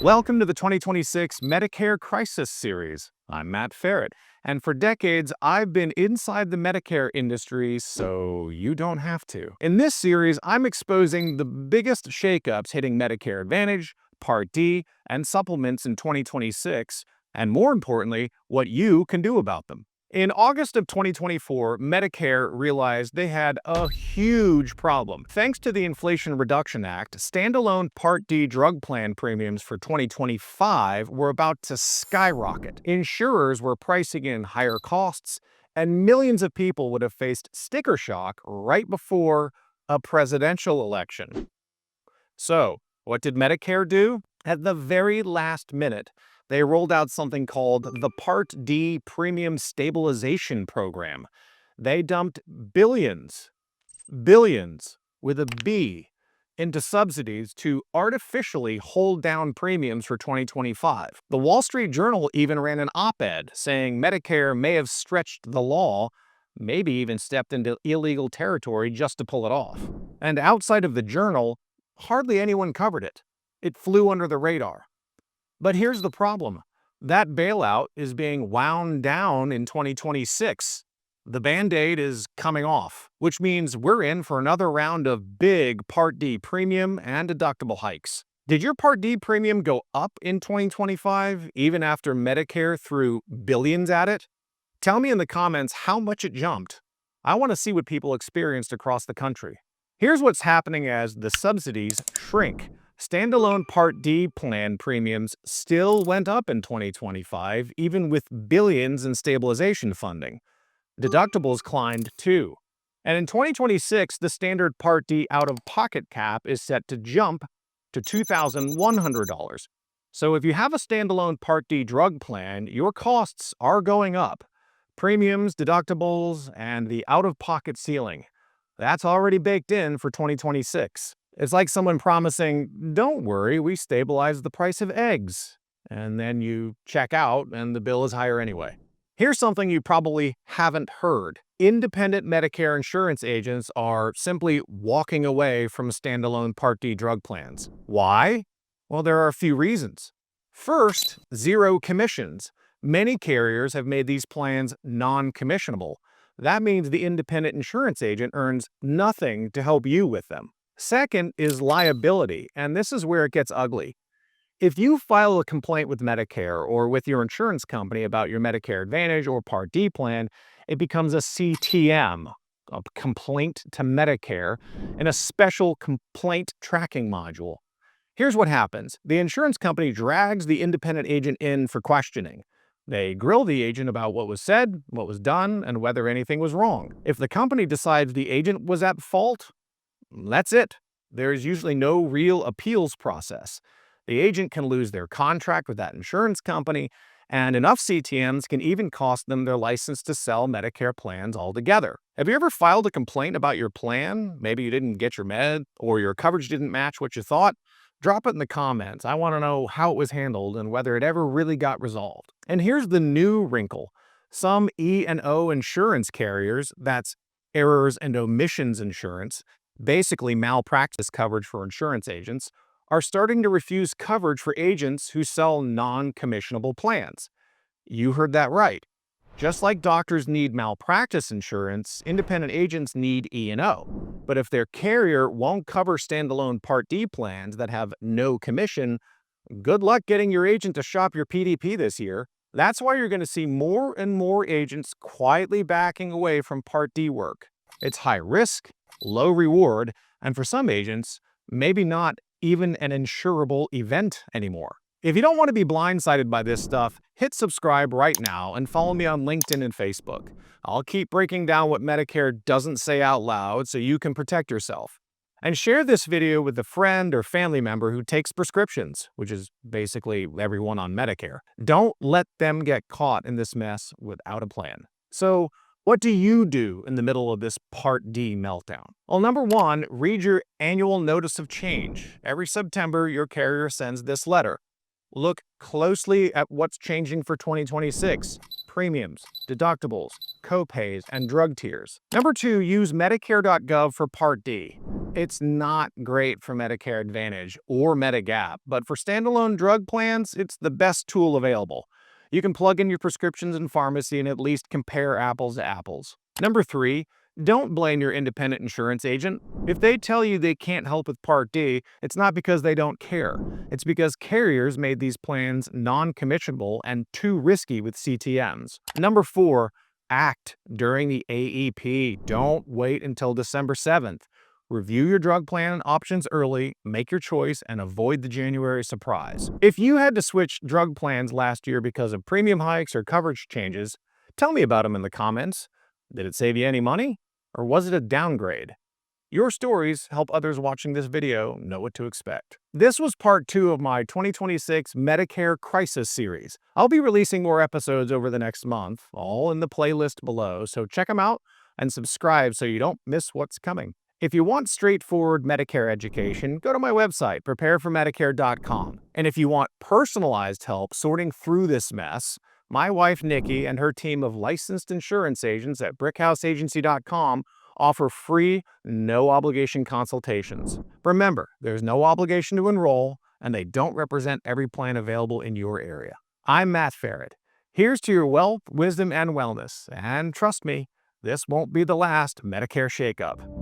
Welcome to the 2026 Medicare Crisis series. I'm Matt Ferret, and for decades, I've been inside the Medicare industry, so you don't have to. In this series, I'm exposing the biggest shakeups hitting Medicare Advantage, Part D, and supplements in 2026, and more importantly, what you can do about them. In August of 2024, Medicare realized they had a huge problem. Thanks to the Inflation Reduction Act, standalone Part D drug plan premiums for 2025 were about to skyrocket. Insurers were pricing in higher costs, and millions of people would have faced sticker shock right before a presidential election. So, what did Medicare do? At the very last minute, they rolled out something called the Part D Premium Stabilization Program. They dumped billions with a B, into subsidies to artificially hold down premiums for 2025. The Wall Street Journal even ran an op-ed saying Medicare may have stretched the law, maybe even stepped into illegal territory just to pull it off. And outside of the Journal, hardly anyone covered it. It flew under the radar. But here's the problem. That bailout is being wound down in 2026. The Band-Aid is coming off, which means we're in for another round of big Part D premium and deductible hikes. Did your Part D premium go up in 2025, even after Medicare threw billions at it? Tell me in the comments how much it jumped. I want to see what people experienced across the country. Here's what's happening as the subsidies shrink. Standalone Part D plan premiums still went up in 2025, even with billions in stabilization funding. Deductibles climbed too. And in 2026, the standard Part D out-of-pocket cap is set to jump to $2,100. So if you have a standalone Part D drug plan, your costs are going up. Premiums, deductibles, and the out-of-pocket ceiling. That's already baked in for 2026. It's like someone promising, don't worry, we stabilized the price of eggs. And then you check out and the bill is higher anyway. Here's something you probably haven't heard. Independent Medicare insurance agents are simply walking away from standalone Part D drug plans. Why? Well, there are a few reasons. First, zero commissions. Many carriers have made these plans non-commissionable. That means the independent insurance agent earns nothing to help you with them. Second is liability, and this is where it gets ugly. If you file a complaint with Medicare or with your insurance company about your Medicare Advantage or Part D plan, it becomes a CTM, a complaint to Medicare, in a special complaint tracking module. Here's what happens. The insurance company drags the independent agent in for questioning. They grill the agent about what was said, what was done, and whether anything was wrong. If the company decides the agent was at fault, that's it. There's usually no real appeals process. The agent can lose their contract with that insurance company, and enough CTMs can even cost them their license to sell Medicare plans altogether. Have you ever filed a complaint about your plan? Maybe you didn't get your med, or your coverage didn't match what you thought? Drop it in the comments. I want to know how it was handled and whether it ever really got resolved. And here's the new wrinkle. Some E&O insurance carriers, that's errors and omissions insurance, basically malpractice coverage for insurance agents, are starting to refuse coverage for agents who sell non-commissionable plans. You heard that right. Just like doctors need malpractice insurance, independent agents need E&O. But if their carrier won't cover standalone Part D plans that have no commission, good luck getting your agent to shop your PDP this year. That's why you're going to see more and more agents quietly backing away from Part D work. It's high risk, low reward, and for some agents, maybe not even an insurable event anymore. If you don't want to be blindsided by this stuff, hit subscribe right now and follow me on LinkedIn and Facebook. I'll keep breaking down what Medicare doesn't say out loud so you can protect yourself. And share this video with a friend or family member who takes prescriptions, which is basically everyone on Medicare. Don't let them get caught in this mess without a plan. So, what do you do in the middle of this Part D meltdown? Well, number one, read your annual notice of change. Every September, your carrier sends this letter. Look closely at what's changing for 2026. Premiums, deductibles, copays, and drug tiers. Number two, use Medicare.gov for Part D. It's not great for Medicare Advantage or Medigap, but for standalone drug plans, it's the best tool available. You can plug in your prescriptions in pharmacy and at least compare apples to apples. Number 3, don't blame your independent insurance agent. If they tell you they can't help with Part D, it's not because they don't care. It's because carriers made these plans non-commissionable and too risky with CTMs. Number 4, act during the AEP. Don't wait until December 7th. Review your drug plan options early, make your choice, and avoid the January surprise. If you had to switch drug plans last year because of premium hikes or coverage changes, tell me about them in the comments. Did it save you any money? Or was it a downgrade? Your stories help others watching this video know what to expect. This was part 2 of my 2026 Medicare Crisis series. I'll be releasing more episodes over the next month, all in the playlist below, so check them out and subscribe so you don't miss what's coming. If you want straightforward Medicare education, go to my website, prepareformedicare.com. And if you want personalized help sorting through this mess, my wife Nikki and her team of licensed insurance agents at brickhouseagency.com offer free, no-obligation consultations. Remember, there's no obligation to enroll, and they don't represent every plan available in your area. I'm Matt Ferret. Here's to your wealth, wisdom, and wellness. And trust me, this won't be the last Medicare shakeup.